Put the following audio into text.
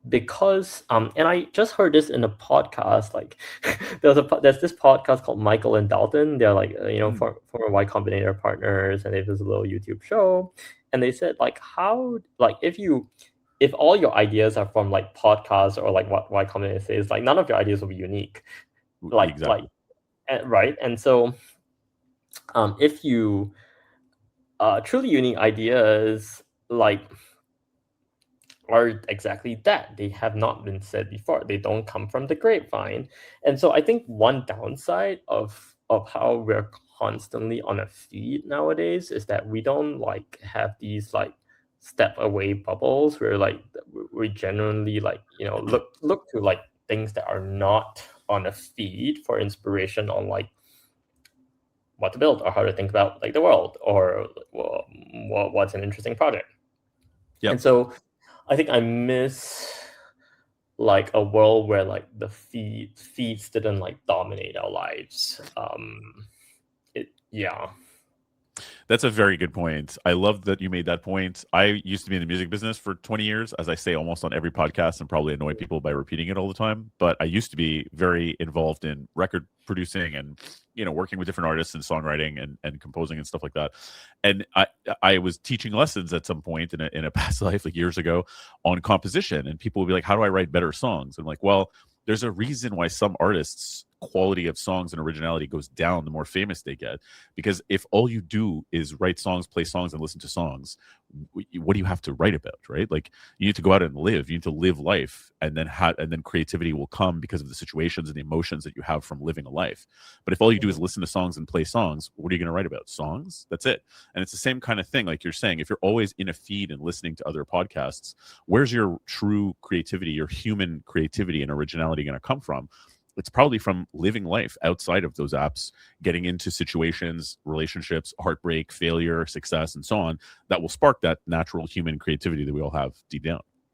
because and I just heard this in a podcast. Like there's this podcast called Michael and Dalton. They're like Mm, former Y Combinator partners, and they have this little YouTube show. And they said like how like if all your ideas are from like podcasts or like what Y Combinator says, like none of your ideas will be unique. Like exactly. right. And so if you truly unique ideas like are exactly that. They have not been said before. They don't come from the grapevine. And so I think one downside of how we're constantly on a feed nowadays is that we don't like have these like step away bubbles where like we genuinely like, look to like things that are not on a feed for inspiration on like what to build or how to think about like the world or what's an interesting project. Yep. And so I think I miss like a world where like the feeds didn't like dominate our lives. Yeah. That's a very good point. I love that you made that point. I used to be in the music business for 20 years, as I say almost on every podcast, and probably annoy people by repeating it all the time. But I used to be very involved in record producing and working with different artists and songwriting and composing and stuff like that. And I was teaching lessons at some point in a past life, like years ago, on composition. And people would be like, "How do I write better songs?" And I'm like, well, there's a reason why some artists' quality of songs and originality goes down the more famous they get, because if all you do is write songs, play songs, and listen to songs, what do you have to write about, right? Like, you need to go out and live. You need to live life, and then creativity will come because of the situations and the emotions that you have from living a life. But if all you do is Mhm. listen to songs and play songs, what are you going to write about? Songs. That's it. And it's the same kind of thing, like you're saying. If you're always in a feed and listening to other podcasts, where's your true creativity, your human creativity and originality going to come from? It's probably from living life outside of those apps, getting into situations, relationships, heartbreak, failure, success, and so on, that will spark that natural human creativity that we all have deep down.